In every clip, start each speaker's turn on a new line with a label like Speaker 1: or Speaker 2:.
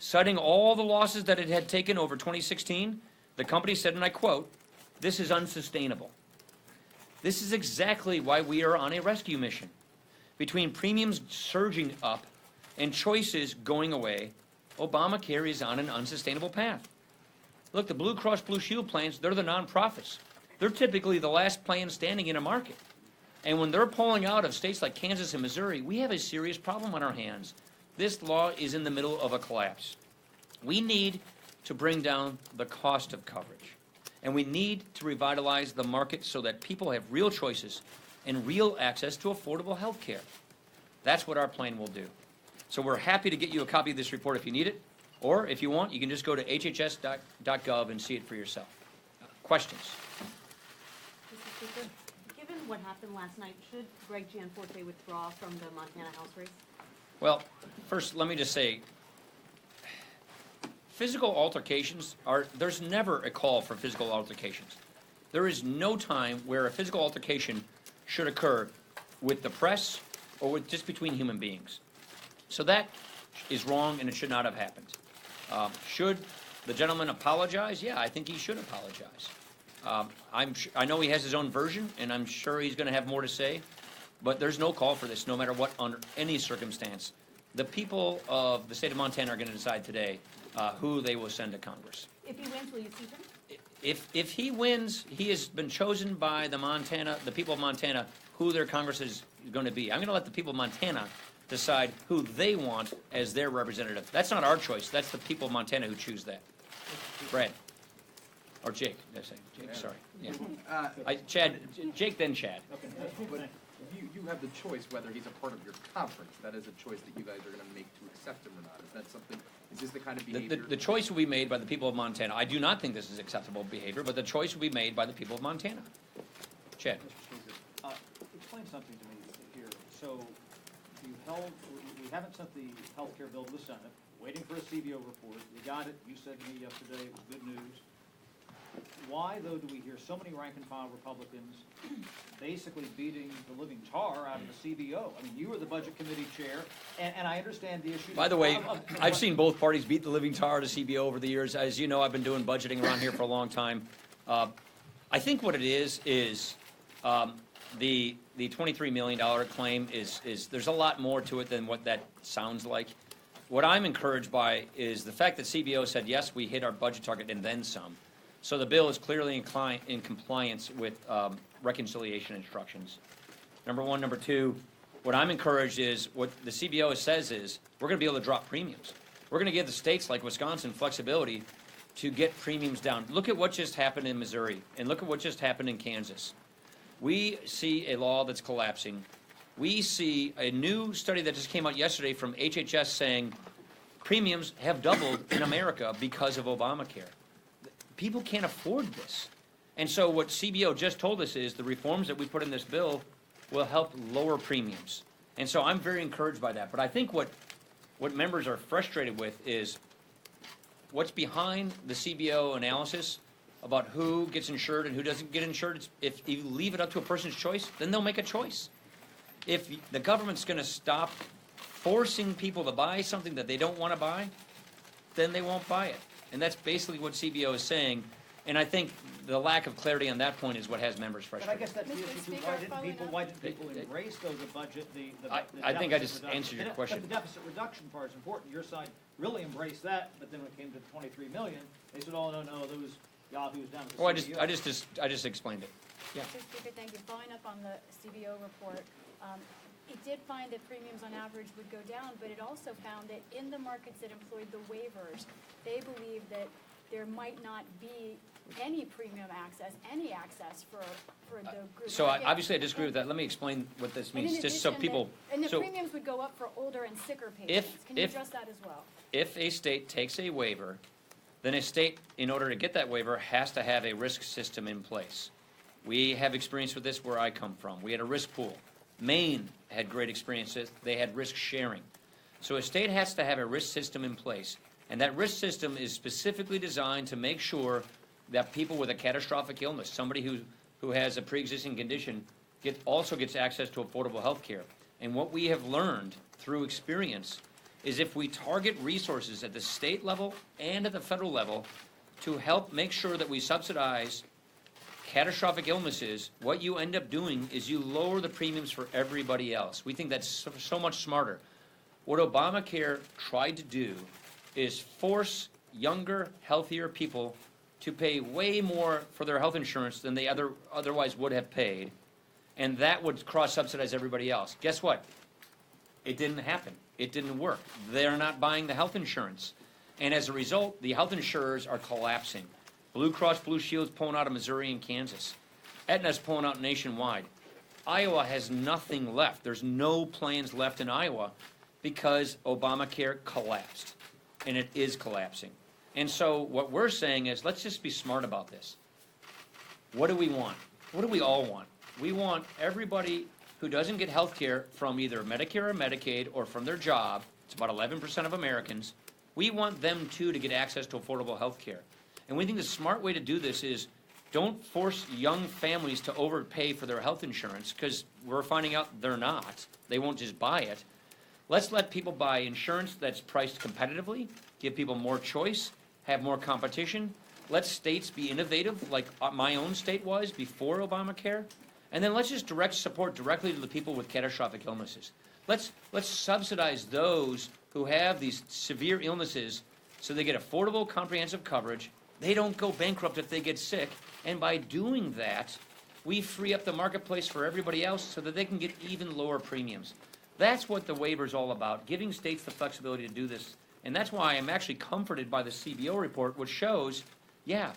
Speaker 1: Citing all the losses that it had taken over 2016, the company said, and I quote, "This is unsustainable." This is exactly why we are on a rescue mission. Between premiums surging up and choices going away, Obamacare is on an unsustainable path. Look, the Blue Cross Blue Shield plans, they're the nonprofits. They're typically the last plan standing in a market. And when they're pulling out of states like Kansas and Missouri, we have a serious problem on our hands. This law is in the middle of a collapse. We need to bring down the cost of coverage. And we need to revitalize the market so that people have real choices and real access to affordable health care. That's what our plan will do. So we're happy to get you a copy of this report if you need it, or if you want, you can just go to hhs.gov and see it for yourself. Questions?
Speaker 2: Mr. Speaker, given what happened last night, should Greg Gianforte withdraw from the Montana House race?
Speaker 1: Well, first, let me just say, physical altercations there's never a call for physical altercations. There is no time where a physical altercation should occur with the press or with just between human beings. So that is wrong and it should not have happened. Should the gentleman apologize? Yeah, I think he should apologize. I know he has his own version and I'm sure he's going to have more to say, but there's no call for this no matter what, under any circumstance. The people of the state of Montana are going to decide today who they will send to Congress.
Speaker 2: If he wins, will you seat him?
Speaker 1: If he wins, he has been chosen by the people of Montana, who their Congress is going to be. I'm going to let the people of Montana decide who they want as their representative. That's not our choice. That's the people of Montana who choose that. Brad. Or Jake. Did I say Jake? Sorry. Yeah. Chad. Jake, then Chad.
Speaker 3: Okay. But you have the choice whether he's a part of your conference. That is a choice that you guys are going to make to accept him or not. Is that something? Is this the kind of behavior?
Speaker 1: The choice will be made by the people of Montana. I do not think this is acceptable behavior, but the choice will be made by the people of Montana. Chad.
Speaker 4: Explain something to me here. So we haven't sent the health care bill to the Senate, waiting for a CBO report. You got it. You said to me yesterday it was good news. Why, though, do we hear so many rank-and-file Republicans basically beating the living tar out of the CBO? I mean, you were the Budget Committee chair, and I understand the issue.
Speaker 1: By the way, I've seen both parties beat the living tar out of CBO over the years. As you know, I've been doing budgeting around here for a long time. I think what it is the $23 million claim is there's a lot more to it than what that sounds like. What I'm encouraged by is the fact that CBO said, yes, we hit our budget target and then some. So the bill is clearly in compliance with reconciliation instructions. Number one. Number two, what I'm encouraged is what the CBO says is we're going to be able to drop premiums. We're going to give the states like Wisconsin flexibility to get premiums down. Look at what just happened in Missouri and look at what just happened in Kansas. We see a law that's collapsing. We see a new study that just came out yesterday from HHS saying premiums have doubled in America because of Obamacare. People can't afford this. And so what CBO just told us is the reforms that we put in this bill will help lower premiums. And so I'm very encouraged by that. But I think what members are frustrated with is what's behind the CBO analysis about who gets insured and who doesn't get insured. If you leave it up to a person's choice, then they'll make a choice. If the government's going to stop forcing people to buy something that they don't want to buy, then they won't buy it. And that's basically what CBO is saying. And I think the lack of clarity on that point is what has members
Speaker 4: But I
Speaker 1: frustrated.
Speaker 4: guess that's the issue too. Why didn't people embrace those a budget?
Speaker 1: I think I just answered your question.
Speaker 4: But the deficit reduction part is important. Your side really embraced that, but then when it came to 23 million, they said, "Oh no, those yahoos down at the
Speaker 1: Well,
Speaker 4: CBO."
Speaker 1: I just explained it. Yeah.
Speaker 5: Mr. Speaker, thank you. Following up on the CBO report, it did find that premiums on average would go down, but it also found that in the markets that employed the waivers, they believe that there might not be any premium access, any access for the group.
Speaker 1: So obviously I disagree with that. Let me explain what this
Speaker 5: And in
Speaker 1: means, just so
Speaker 5: addition,
Speaker 1: people.
Speaker 5: And the
Speaker 1: so
Speaker 5: premiums would go up for older and sicker patients. Can you address that as well?
Speaker 1: If a state takes a waiver, then a state, in order to get that waiver, has to have a risk system in place. We have experience with this where I come from. We had a risk pool. Maine had great experiences. They had risk sharing. So a state has to have a risk system in place. And that risk system is specifically designed to make sure that people with a catastrophic illness, somebody who has a pre-existing condition, also gets access to affordable health care. And what we have learned through experience is if we target resources at the state level and at the federal level to help make sure that we subsidize catastrophic illnesses, what you end up doing is you lower the premiums for everybody else. We think that's so much smarter. What Obamacare tried to do is force younger, healthier people to pay way more for their health insurance than they otherwise would have paid, and that would cross-subsidize everybody else. Guess what? It didn't happen. It didn't work. They're not buying the health insurance. And as a result, the health insurers are collapsing. Blue Cross Blue Shield's pulling out of Missouri and Kansas. Aetna's pulling out nationwide. Iowa has nothing left. There's no plans left in Iowa because Obamacare collapsed, and it is collapsing. And so what we're saying is, let's just be smart about this. What do we want? What do we all want? We want everybody who doesn't get health care from either Medicare or Medicaid or from their job, it's about 11% of Americans, we want them too to get access to affordable health care. And we think the smart way to do this is don't force young families to overpay for their health insurance, because we're finding out they're not. They won't just buy it. Let's let people buy insurance that's priced competitively, give people more choice, have more competition. Let states be innovative, like my own state was before Obamacare. And then let's just direct support directly to the people with catastrophic illnesses. Let's subsidize those who have these severe illnesses so they get affordable, comprehensive coverage. They don't go bankrupt if they get sick. And by doing that, we free up the marketplace for everybody else so that they can get even lower premiums. That's what the waiver's all about, giving states the flexibility to do this. And that's why I'm actually comforted by the CBO report, which shows, yeah,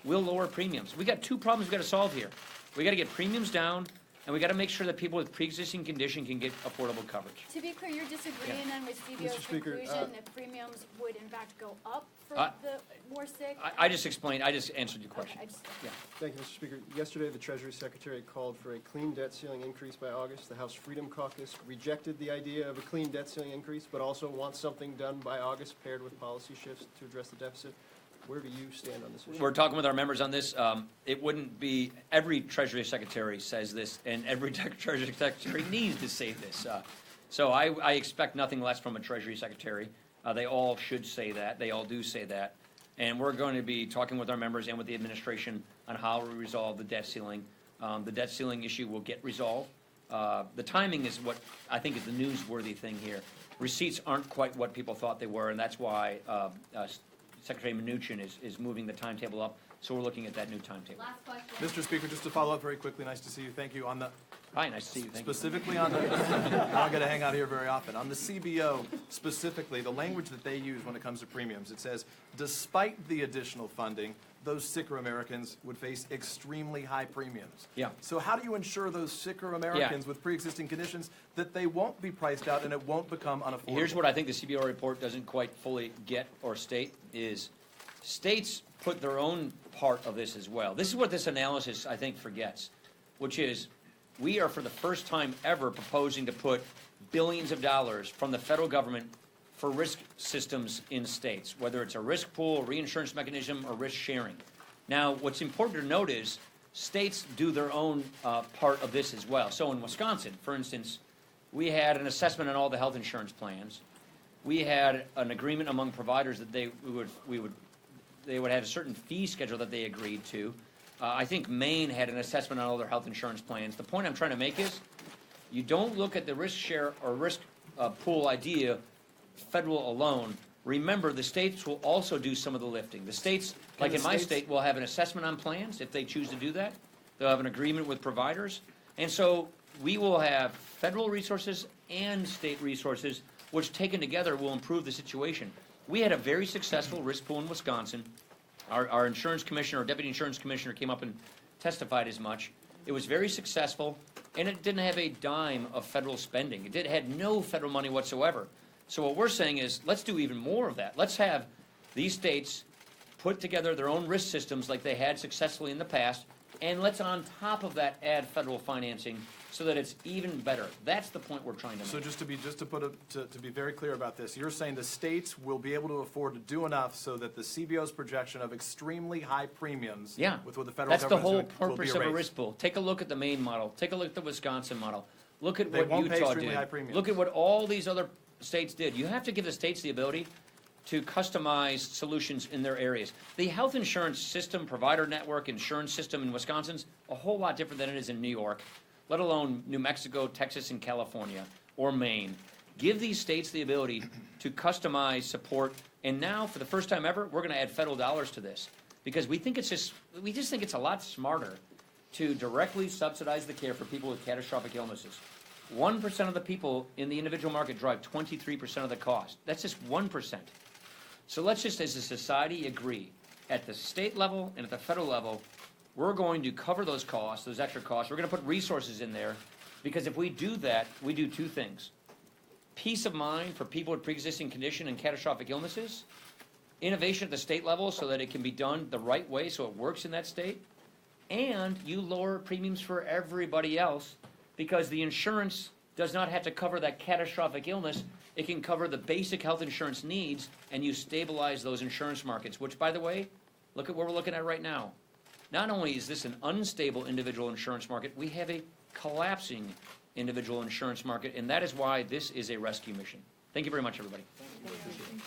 Speaker 1: we'll lower premiums. We got two problems we got to solve here. We got to get premiums down, and we got to make sure that people with pre-existing condition can get affordable coverage.
Speaker 5: To be clear, you're disagreeing then with CBO's
Speaker 6: Mr. Speaker,
Speaker 5: conclusion that premiums would in fact go up for the more sick?
Speaker 1: I just explained, I just answered your question.
Speaker 5: Okay, I just-
Speaker 1: Yeah.
Speaker 6: Thank you, Mr. Speaker. Yesterday, the Treasury Secretary called for a clean debt ceiling increase by August. The House Freedom Caucus rejected the idea of a clean debt ceiling increase, but also wants something done by August paired with policy shifts to address the deficit. Where do you stand on this issue?
Speaker 1: We're talking with our members on this. It wouldn't be, every Treasury Secretary says this, and every Treasury Secretary needs to say this. So I expect nothing less from a Treasury Secretary. They all should say that. They all do say that. And we're going to be talking with our members and with the administration on how we resolve the debt ceiling. The debt ceiling issue will get resolved. The timing is what I think is the newsworthy thing here. Receipts aren't quite what people thought they were, and that's why Secretary Mnuchin is moving the timetable up, so we're looking at that new timetable.
Speaker 7: Last question.
Speaker 8: Mr. Speaker, just to follow up very quickly, nice to see you. Thank you. On the
Speaker 1: Hi, nice to see you. Thank you.
Speaker 8: specifically on the, I don't get to hang out here very often. On the CBO specifically, the language that they use when it comes to premiums, it says, despite the additional funding, those sicker Americans would face extremely high premiums.
Speaker 1: Yeah.
Speaker 8: So how do you ensure those sicker Americans with pre-existing conditions that they won't be priced out and it won't become unaffordable?
Speaker 1: Here's what I think the CBO report doesn't quite fully get or state is states put their own part of this as well. This is what this analysis, I think, forgets, which is we are for the first time ever proposing to put billions of dollars from the federal government for risk systems in states, whether it's a risk pool, reinsurance mechanism, or risk sharing. Now, what's important to note is states do their own part of this as well. So in Wisconsin, for instance, we had an assessment on all the health insurance plans. We had an agreement among providers that they would have a certain fee schedule that they agreed to. I think Maine had an assessment on all their health insurance plans. The point I'm trying to make is you don't look at the risk share or risk pool idea federal alone. Remember, the states will also do some of the lifting. The states, like in my state, will have an assessment on plans if they choose to do that. They'll have an agreement with providers. And so we will have federal resources and state resources, which taken together will improve the situation. We had a very successful risk pool in Wisconsin. Our insurance commissioner, or deputy insurance commissioner, came up and testified as much. It was very successful, and it didn't have a dime of federal spending. It had no federal money whatsoever. So what we're saying is, let's do even more of that. Let's have these states put together their own risk systems like they had successfully in the past, and let's on top of that add federal financing so that it's even better. That's the point we're trying to make.
Speaker 8: So just to be very clear about this, you're saying the states will be able to afford to do enough so that the CBO's projection of extremely high premiums with what the federal
Speaker 1: that's the whole
Speaker 8: government is doing will be
Speaker 1: purpose of a
Speaker 8: erased.
Speaker 1: risk pool. Take a look at the Maine model. Take a look at the Wisconsin model. Look at
Speaker 8: They
Speaker 1: what
Speaker 8: won't pay
Speaker 1: Utah
Speaker 8: extremely high
Speaker 1: did.
Speaker 8: premiums.
Speaker 1: Look at what all these other states did. You have to give the states the ability to customize solutions in their areas. The health insurance system, provider network, insurance system in Wisconsin's a whole lot different than it is in New York, let alone New Mexico, Texas, and California, or Maine. Give these states the ability to customize support, and now, for the first time ever, we're gonna add federal dollars to this, because we just think it's a lot smarter to directly subsidize the care for people with catastrophic illnesses. 1% of the people in the individual market drive 23% of the cost. That's just 1%. So let's just, as a society, agree, at the state level and at the federal level, we're going to cover those costs, those extra costs. We're gonna put resources in there, because if we do that, we do two things. Peace of mind for people with pre-existing condition and catastrophic illnesses, innovation at the state level so that it can be done the right way so it works in that state, and you lower premiums for everybody else, because the insurance does not have to cover that catastrophic illness. It can cover the basic health insurance needs, and you stabilize those insurance markets, which, by the way, look at what we're looking at right now. Not only is this an unstable individual insurance market, we have a collapsing individual insurance market, and that is why this is a rescue mission. Thank you very much, everybody.
Speaker 2: Thank you.